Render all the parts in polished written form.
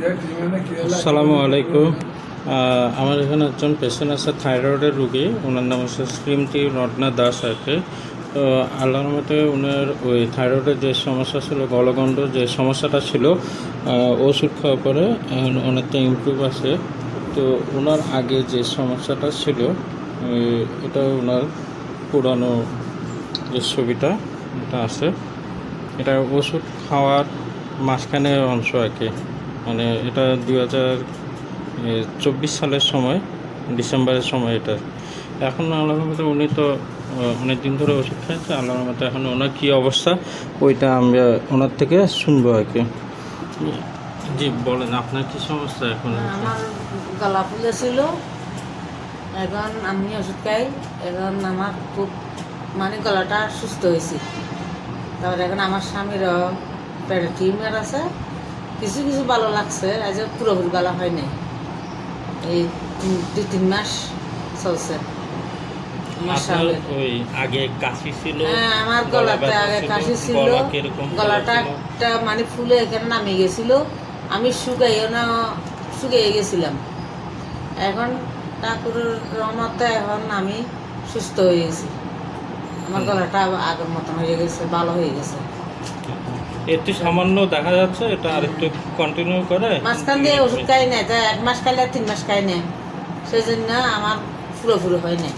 আসসালামু আলাইকুম। আমার এখানে একজন পেশেন্ট আছে থাইরয়েডের রুগী, ওনার নাম হচ্ছে শ্রীমতী রত্না দাস আর কি। তো আল্লাহর মতে ওনার ওই থাইরয়েডের যে সমস্যা ছিল, গলগণ্ড যে সমস্যাটা ছিল, ওষুধ খাওয়ার পরে এখন অনেকটা ইমপ্রুভ আছে। তো ওনার আগে যে সমস্যাটা ছিল, এটা ওনার পুরানো যে ছবিটা এটা আছে, এটা ওষুধ খাওয়ার মাঝখানে অংশ আর কি। মানে এটা 2024 সালের সময়, ডিসেম্বরের সময় এটা। এখন আল্লাহর মতে উনি তো অনেক দিন ধরে ওষুধ খাচ্ছে, আল্লাহর মতে এখন ওনার কী অবস্থা ওইটা আমরা ওনার থেকে শুনবো আর কি। জি বলেন, আপনার কী সমস্যা এখন? আমার গলা ফুলেছিল, এখন আমি ওষুধ খাই, এখন আমার খুব মানে গলাটা সুস্থ হয়েছে। তারপরে এখন আমার স্বামীরও পেটে টিউমার আছে, কিছু কিছু ভালো লাগছে, আজ পুরোপুরি ভালো হয় নাই। এই 2-3 মাস চলছে। ওই আগে কাশি ছিল? হ্যাঁ, আমার গলাতে আগে কাশি ছিল, গলাটা একটা মানে ফুলে এখানে নামে গেছিল, আমি শুকিয়ে গেছিলাম। এখন ঠাকুরের রহমতে এখন আমি সুস্থ হয়ে গেছি, আমার গলাটা আগের মতন হয়ে গেছে, ভালো হয়ে গেছে। একটু সামান্য দেখা যাচ্ছে, এটা আরেকটু কন্টিনিউ করে। মাঝখান দিয়ে ওষুধ খাই না, তাই 1 মাস খাইলে 3 মাস খাই না, সেই জন্য আমার পুরোপুরি হয় না।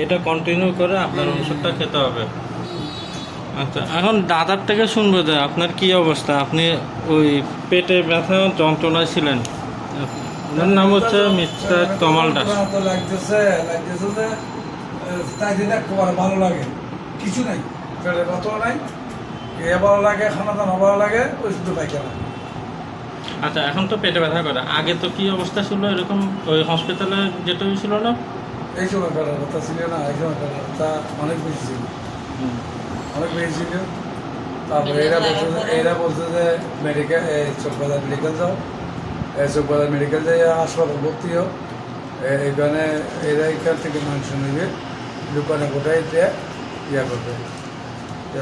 এটা কন্টিনিউ করে আপনার ওষুধটা খেতে হবে। আচ্ছা, এখন দাদার থেকে শুনবো যে আপনার কি অবস্থা। আপনি ওই পেটে ব্যথা যন্ত্রণায় ছিলেন, ওনার নাম হচ্ছে মিস্টার তমাল দাস। লাগতেছে যে তাই দিন ভালো লাগে, কিছু নাই, পেটের ব্যথা নাই, খেয়ে ভালো লাগে, খানা দানা ভালো লাগে, ওই শুধু পাইখানা। আচ্ছা, এখন তো পেটে ব্যথা করে, আগে তো কি অবস্থা ছিল এরকম? ওই হসপিটালে যেতে হয়েছিল না? এই সময় পেটের ব্যথা ছিল না, এই সময় পেটের ব্যথা অনেক বেশি ছিল, অনেক বেশি ছিল। তারপরে এরা বলছে যে মেডিকেল, চকবাজার মেডিকেল যাও, চকবাজার মেডিকেল যাই হাসপাতাল ভর্তি হোক, এইখানে এরা এখান থেকে মানুষ নেবে, দোকানে কোথায় দিয়ে ইয়া করবে।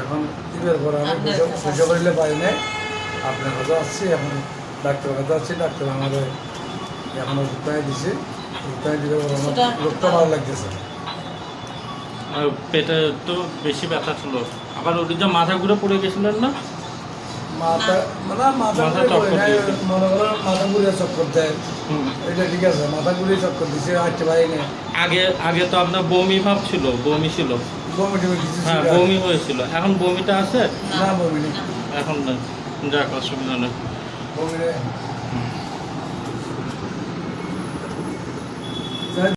এখন ইবের পর আমি পয়সা করিলে পাই নাই, আপনার কাছে আসছি, এখন ডাক্তারের কাছে আসছি, ডাক্তার আমাদের এখন ওষুধটাই দিছে, ওষুধটাই দিলে আমার রোগটা ভালো লাগতেছে। আর পেটে তো বেশি ব্যথা ছিল, আবার ওটি যে মাথা ঘুরে পড়ে গেছিলেন না? মাথা মনে করেন মাথা ঘুরিয়ে চক্কর দেয়, এটা ঠিক আছে, মাথা ঘুরিয়ে চক্কর দিচ্ছে, হাঁটতে পারি না। আগে তো আপনার বমি ভাব ছিল, বমি ছিল? বমি টমি কিছু ছিল? হ্যাঁ, বমি হয়েছিল। এখন বমিটা আছে? না, বমি নেই, এখন না, যাক অসুবিধা নেই। বমি নেই।